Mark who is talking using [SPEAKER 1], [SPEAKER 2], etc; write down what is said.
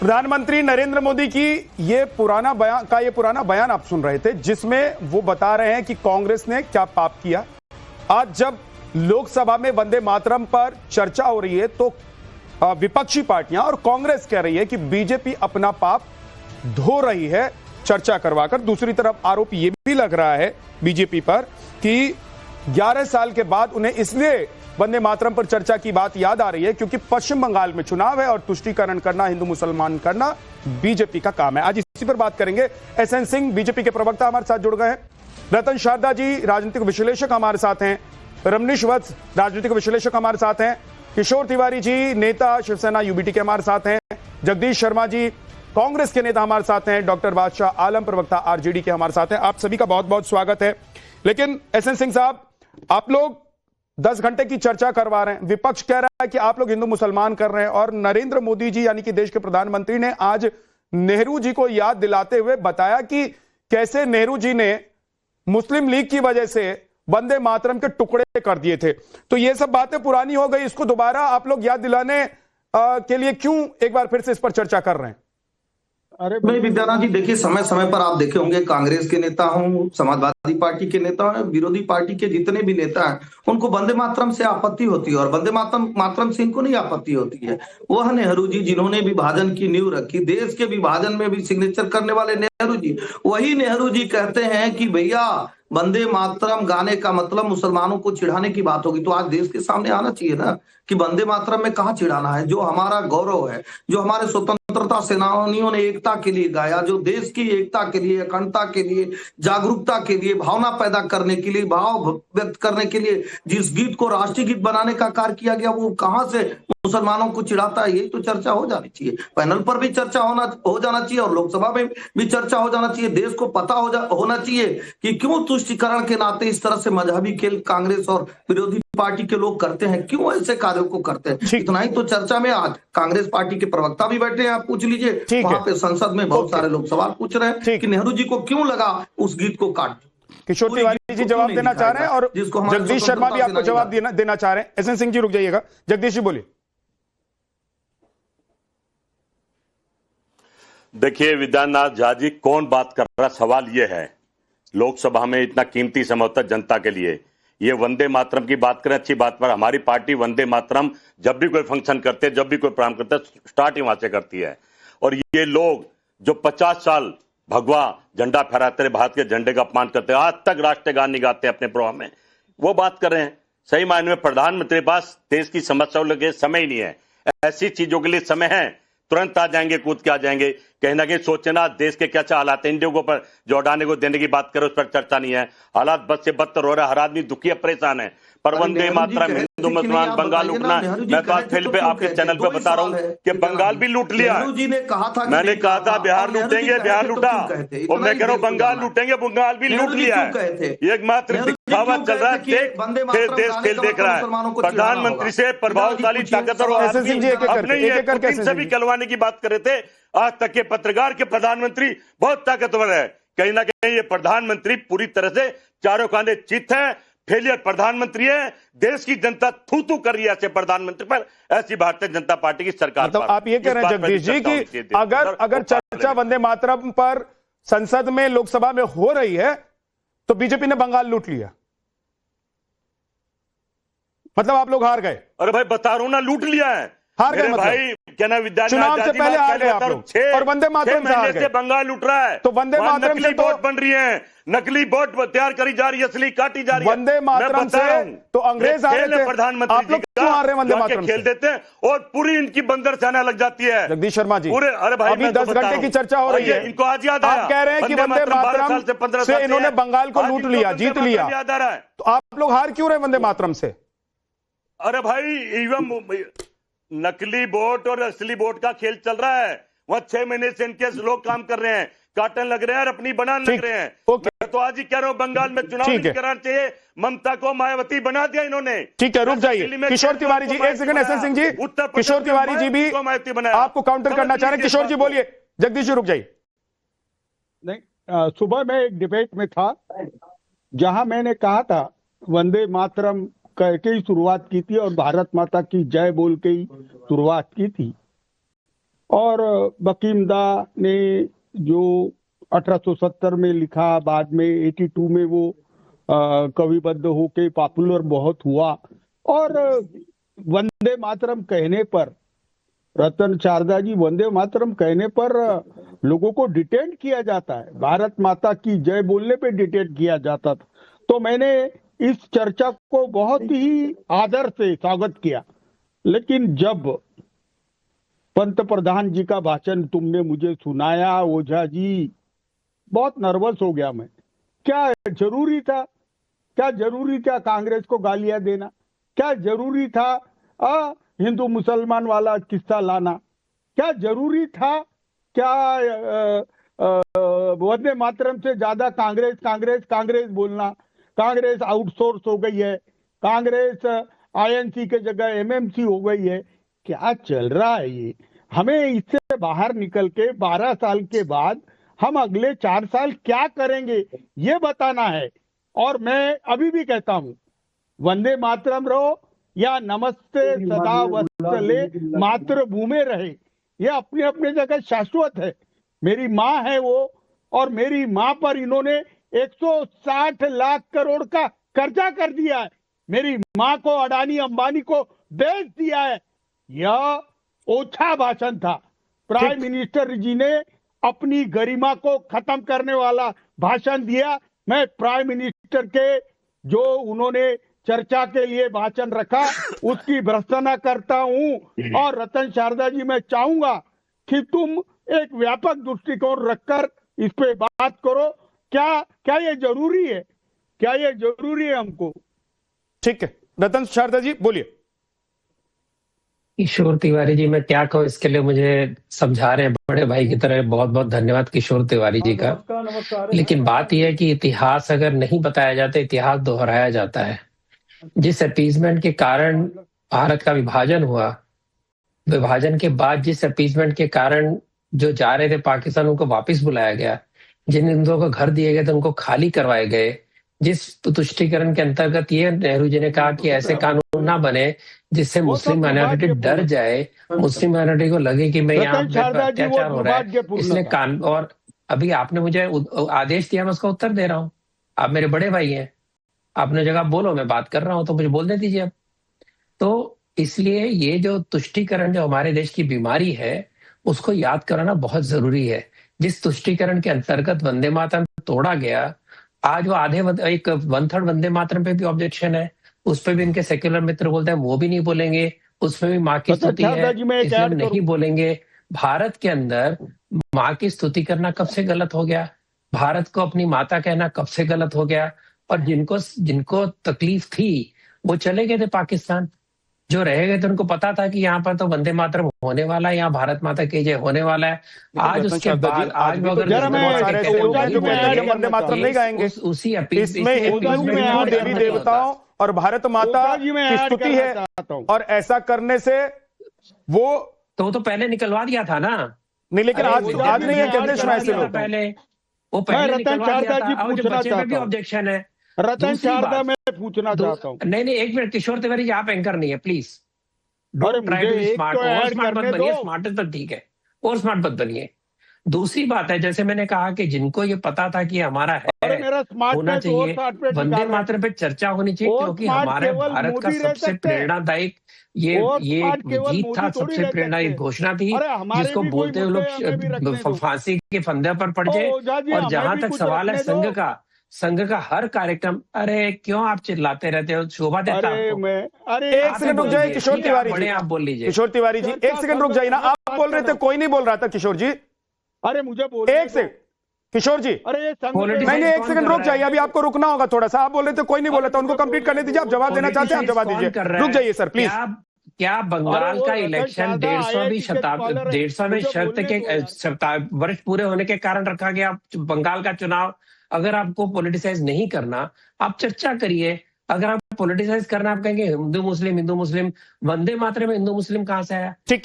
[SPEAKER 1] प्रधानमंत्री नरेंद्र मोदी की ये पुराना बयान आप सुन रहे थे, जिसमें वो बता रहे हैं कि कांग्रेस ने क्या पाप किया। आज जब लोकसभा में वंदे मातरम पर चर्चा हो रही है तो विपक्षी पार्टियां और कांग्रेस कह रही है कि बीजेपी अपना पाप धो रही है चर्चा करवाकर। दूसरी तरफ आरोप यह भी लग रहा है बीजेपी पर कि 11 साल के बाद उन्हें इसलिए वंदे मातरम पर चर्चा की बात याद आ रही है क्योंकि पश्चिम बंगाल में चुनाव है और तुष्टीकरण करना, हिंदू मुसलमान करना बीजेपी का काम है। आज इसी पर बात करेंगे। एसएन सिंह बीजेपी के प्रवक्ता हमारे साथ जुड़ गए हैं। रतन शारदा जी राजनीतिक विश्लेषक हमारे साथ हैं। रमनीश वत्स राजनीतिक विश्लेषक हमारे साथ हैं। किशोर तिवारी जी नेता शिवसेना यूबीटी के हमारे साथ हैं। जगदीश शर्मा जी कांग्रेस के नेता हमारे साथ हैं। डॉक्टर बादशाह आलम प्रवक्ता आरजेडी के हमारे साथ हैं। आप सभी का बहुत बहुत स्वागत है। लेकिन एसएन सिंह साहब, आप लोग 10 घंटे की चर्चा करवा रहे हैं, विपक्ष कह रहा है कि आप लोग हिंदू मुसलमान कर रहे हैं, और नरेंद्र मोदी जी यानी कि देश के प्रधानमंत्री ने आज नेहरू जी को याद दिलाते हुए बताया कि कैसे नेहरू जी ने मुस्लिम लीग की वजह से वंदे मातरम के टुकड़े कर दिए थे। तो ये सब बातें पुरानी हो गई, इसको दोबारा आप लोग याद दिलाने के लिए क्यों एक बार फिर से इस पर चर्चा कर रहे हैं?
[SPEAKER 2] अरे भाई विद्यानाथ जी, देखिए समय समय पर आप देखे होंगे कांग्रेस के नेता हों, समाजवादी पार्टी के नेता हों, विरोधी पार्टी के जितने भी नेता हैं उनको वंदे मातरम से आपत्ति होती है और वंदे मातरम से इनको नहीं आपत्ति होती है। वह नेहरू जी जिन्होंने विभाजन की नींव रखी, देश के विभाजन में भी सिग्नेचर करने वाले नेहरू जी, वही नेहरू जी कहते हैं कि भैया वंदे मातरम गाने का मतलब मुसलमानों को चिढ़ाने की बात होगी। तो आज देश के सामने आना चाहिए ना कि वंदे मातरम में कहाँ चिढ़ाना है। जो हमारा गौरव है, जो हमारे स्वतंत्रता सेनानियों ने एकता के लिए गाया, जो देश की एकता के लिए, अखंडता के लिए, जागरूकता के लिए, भावना पैदा करने के लिए, भाव व्यक्त करने के लिए जिस गीत को राष्ट्रीय गीत बनाने का कार्य किया गया, वो कहां से मुसलमानों को चिढ़ाता है? यही तो चर्चा हो जानी चाहिए। पैनल पर भी चर्चा हो जाना चाहिए और लोकसभा में भी चर्चा हो जाना चाहिए। देश को पता होना चाहिए कि क्यों तुष्टीकरण के नाते इस तरह से मजहबी खेल कांग्रेस और विरोधी पार्टी के लोग करते हैं, क्यों ऐसे कार्यों को करते हैं। इतना ही तो चर्चा में आज कांग्रेस पार्टी के प्रवक्ता भी बैठे हैं, आप पूछ लीजिए। वहां पे संसद में बहुत सारे लोग सवाल पूछ रहे हैं कि नेहरू जी को क्यों लगा उस गीत को काट।
[SPEAKER 1] किशोर तिवारी जी जवाब देना चाह रहे हैं और जगदीश शर्मा भी आपको जवाब देना चाह रहे हैं। एसएन सिंह जी रुक जाइएगा। जगदीश जी बोलिए।
[SPEAKER 3] देखिए विद्यानाथ झा जी, कौन बात कर रहा, सवाल यह है लोकसभा में इतना कीमती समय होता है जनता के लिए। ये वंदे मातरम की बात करें, अच्छी बात पर हमारी पार्टी वंदे मातरम जब भी कोई फंक्शन करते हैं, जब भी कोई प्रोग्राम करते हैं, स्टार्ट ही वहां से करती है। और ये लोग जो 50 साल भगवा झंडा फहराते रहे, भारत के झंडे का अपमान करते हैं, आज तक राष्ट्रीय गान नहीं गाते अपने प्रोग्राम में, वो बात कर रहे हैं। सही मायने में प्रधानमंत्री के पास देश की समस्याओं लगे समय ही नहीं है। ऐसी चीजों के लिए समय है, तुरंत आ जाएंगे, कूद के आ जाएंगे। कहीं ना कहीं सोचे ना देश के क्या हालात है, इंडिया को पर जो अडानी को देने की बात करो उस पर चर्चा नहीं है। हालात बद से बदतर हो रहा है, हर आदमी दुखी है, परेशान है। पर वंदे मातरम, हिंदू मुसलमान, बंगाल लूटना, मैं तो आज फिर पे आपके चैनल पे बता रहा हूँ कि बंगाल भी लूट लिया। मैंने कहा था बिहार लूटेंगे, बिहार लूटा, और मैं कह रहा हूँ बंगाल लूटेंगे, बंगाल भी लूट लिया है। एक मात्र दिखावा चल रहा है, देश खेल देख रहा है। प्रधानमंत्री से प्रभावशाली ताकतवर अपने से भी कहलवाने की बात कर रहे थे। आज तक के पत्रकार के प्रधानमंत्री बहुत ताकतवर है। कहीं ना कहीं ये प्रधानमंत्री पूरी तरह से चारों खाने चित है, फेलियर प्रधानमंत्री है। देश की जनता थू कर रही है ऐसे प्रधानमंत्री पर, ऐसी भारतीय जनता पार्टी की सरकार
[SPEAKER 1] पर। आप ये कह रहे हैं जगदीश जी कि अगर चर्चा वंदे मातरम पर संसद में, लोकसभा में हो रही है तो बीजेपी ने बंगाल लूट लिया, मतलब आप लोग हार गए।
[SPEAKER 3] अरे भाई बता रहा हूं ना, लूट लिया है,
[SPEAKER 1] हार गए।
[SPEAKER 3] भाई क्या ना विद्यानाथ
[SPEAKER 1] चुनाव से पहले हार गए आप लोग, और वंदे मातरम से हार गए।
[SPEAKER 3] बंगाल लूट रहा है,
[SPEAKER 1] तो वंदे मातरम से
[SPEAKER 3] बोट बन रही है, नकली बोट तैयार करी जा रही है, असली काटी जा रही है।
[SPEAKER 1] वंदे मातरम से तो अंग्रेज हार रहे थे,
[SPEAKER 3] प्रधानमंत्री
[SPEAKER 1] आप लोग क्यों हार रहे हैं वंदे मातरम
[SPEAKER 3] खेल देते हैं और पूरी इनकी बंदर सेना लग जाती है।
[SPEAKER 1] जगदीश शर्मा जी
[SPEAKER 3] पूरे, अरे भाई
[SPEAKER 1] अभी 10 घंटे की चर्चा हो रही है,
[SPEAKER 3] इनको आज याद आया।
[SPEAKER 1] आप कह रहे हैं कि वंदे मातरम से इन्होंने बंगाल को लूट लिया, जीत लिया,
[SPEAKER 3] याद आ रहा है।
[SPEAKER 1] तो आप लोग हार क्यों रहे वंदे मातरम से?
[SPEAKER 3] अरे भाई नकली बोट और असली बोट का खेल चल रहा है। वहां 6 महीने से इनके लोग काम कर रहे हैं, काटन लग रहे हैं और अपनी बनान लग रहे हैं। मैं तो आज ही कह रहा हूं बंगाल में चुनाव नहीं कराना चाहिए, ममता को मायावती बना दिया इन्होंने।
[SPEAKER 1] ठीक है, रुक जाइए किशोर तिवारी जी, एक सेकंड। एसएन सिंह जी, किशोर तिवारी जी भी आपको काउंटर करना चाह रहे हैं। किशोर जी बोलिए। जगदीश जी रुक जाइए।
[SPEAKER 4] नहीं, सुबह में एक डिबेट में था जहां मैंने कहा था वंदे मातरम कह के ही शुरुआत की थी और भारत माता की जय बोल के ही शुरुआत की थी, और बकीमदा ने जो 1870 में लिखा, बाद में 82 में वो कविबद्ध होके पॉपुलर बहुत हुआ। और वंदे मातरम कहने पर, रतन शारदा जी, वंदे मातरम कहने पर लोगों को डिटेन किया जाता है, भारत माता की जय बोलने पे डिटेन किया जाता था। तो मैंने इस चर्चा को बहुत ही आदर से स्वागत किया। लेकिन जब पंत प्रधान जी का भाषण तुमने मुझे सुनाया ओझा जी, बहुत नर्वस हो गया मैं। क्या जरूरी था, क्या जरूरी था कांग्रेस को गालियां देना? क्या जरूरी था हिंदू मुसलमान वाला किस्सा लाना? क्या जरूरी था? क्या वंदे मातरम से ज्यादा कांग्रेस कांग्रेस कांग्रेस बोलना? कांग्रेस आउटसोर्स हो गई है, कांग्रेस आईएनसी के जगह एमएमसी हो गई है। क्या चल रहा है ये? हमें इससे बाहर निकल के 12 साल के बाद हम अगले 4 साल क्या करेंगे ये बताना है। और मैं अभी भी कहता हूं, वंदे मातरम रहो या नमस्ते सदा वत्सले मातृभूमि रहे, ये अपने अपने जगह शाश्वत है। मेरी माँ है वो, और मेरी माँ पर इन्होंने 160 लाख करोड़ का कर्जा कर दिया है। मेरी माँ को अडानी अंबानी को बेच दिया है। यह ओछा भाषण था। प्राइम मिनिस्टर जी ने अपनी गरिमा को खत्म करने वाला भाषण दिया। मैं प्राइम मिनिस्टर के जो उन्होंने चर्चा के लिए भाषण रखा उसकी भर्त्सना करता हूं। और रतन शारदा जी, मैं चाहूंगा कि तुम एक व्यापक दृष्टिकोण रखकर इस पे बात करो। क्या ये जरूरी है? क्या ये जरूरी है हमको?
[SPEAKER 1] ठीक है, रतन शारदा जी बोलिए।
[SPEAKER 5] किशोर तिवारी जी, मैं क्या कहूँ इसके लिए, मुझे समझा रहे हैं बड़े भाई की तरह। बहुत बहुत धन्यवाद किशोर तिवारी जी का। लेकिन बात यह है कि इतिहास अगर नहीं बताया जाता, इतिहास दोहराया जाता है। जिस अपीजमेंट के कारण भारत का विभाजन हुआ, विभाजन के बाद जिस अपीजमेंट के कारण जो जा रहे थे पाकिस्तान उनको वापस बुलाया गया, जिन हिंदुओं को घर दिए गए थे उनको खाली करवाए गए, जिस तुष्टीकरण के अंतर्गत ये नेहरू जी ने कहा कि ऐसे कानून ना बने जिससे मुस्लिम माइनॉरिटी डर जाए, मुस्लिम माइनॉरिटी को लगे कि मैं यहाँ पे अत्याचार हो रहा है, इसलिए कानून। और अभी आपने मुझे आदेश दिया, मैं उसका उत्तर दे रहा हूँ। आप मेरे बड़े भाई हैं, आपने जगह बोलो, मैं बात कर रहा हूं तो मुझे बोलने दीजिए अब। तो इसलिए ये जो तुष्टीकरण जो हमारे देश की बीमारी है उसको याद कराना बहुत जरूरी है। जिस तुष्टीकरण के अंतर्गत वंदे मातरम तोड़ा गया, आज वो एक 1/3 वंदे मातरम पे भी ऑब्जेक्शन है, उस पर भी इनके सेक्युलर मित्र बोलते हैं वो भी नहीं बोलेंगे, उसमें भी माँ की स्तुति है इसलिए नहीं बोलेंगे। भारत के अंदर माँ की स्तुति करना कब से गलत हो गया? भारत को अपनी माता कहना कब से गलत हो गया? और जिनको तकलीफ थी वो चले गए थे पाकिस्तान, जो रह गए थे उनको पता था कि यहाँ पर तो वंदे मातरम होने वाला है, यहाँ भारत माता की जय होने वाला है। आज उसके बाद आज वो अगर
[SPEAKER 1] वंदे मातरम नहीं गाएंगे,
[SPEAKER 5] उसी अपील
[SPEAKER 1] इसमें हिंदू देवी देवताओं और भारत माता की स्तुति है, और ऐसा करने से वो
[SPEAKER 5] तो पहले निकलवा दिया था ना।
[SPEAKER 1] नहीं, लेकिन आज नहीं है, कहते सुना ऐसे लोग
[SPEAKER 5] पहले वो पहले निकलवा दिया था। और जो बच्चे पे भी ऑब्जेक्शन है।
[SPEAKER 4] रतन शारदा मैं पूछना चाहता हूँ।
[SPEAKER 5] नहीं, एक मिनट किशोर तिवारी जी, आप एंकर नहीं है please. Don't try to be smart. और स्मार्ट मत बनिए, स्मार्ट तो ठीक है, और स्मार्ट मत बनिए। दूसरी बात है, जैसे मैंने कहा कि जिनको ये पता था कि हमारा है होना चाहिए, वंदे मातरम पे चर्चा होनी चाहिए, क्योंकि हमारे भारत का सबसे प्रेरणादायक ये गीत था, सबसे प्रेरणादायक घोषणा थी, जिसको बोलते हुए लोग फांसी के फंदे पर पड़ जाए। और जहां तक सवाल है संघ का हर कार्यक्रम, अरे क्यों आप चिल्लाते रहते हो? शोभा देता है आपको?
[SPEAKER 1] अरे एक सेकंड रुक जाइए किशोर तिवारी जी,
[SPEAKER 5] आप बोल लीजिए।
[SPEAKER 1] किशोर तिवारी जी एक सेकंड रुक जाइए ना, आप बोल रहे थे, कोई नहीं बोल रहा था किशोर जी।
[SPEAKER 4] अरे मुझे बोल
[SPEAKER 1] एक सेकंड किशोर जी,
[SPEAKER 4] अरे
[SPEAKER 1] मैंने एक सेकंड रुक जाइए, अभी आपको रुकना होगा थोड़ा सा। आप बोल रहे थे कोई नहीं बोला था, उनको कंप्लीट करने दीजिए। आप जवाब देना चाहते हैं, आप जवाब दीजिए। रुक जाइए सर प्लीज।
[SPEAKER 5] क्या बंगाल का इलेक्शन 150वीं शर्त के वर्ष पूरे होने के कारण रखा गया? बंगाल का चुनाव अगर आपको पॉलिटिसाइज नहीं करना, आप चर्चा करिए। अगर आप पॉलिटिसाइज करना, आप कहेंगे हिंदू मुस्लिम, वंदे मातरम में हिंदू मुस्लिम कहां से आया?
[SPEAKER 1] ठीक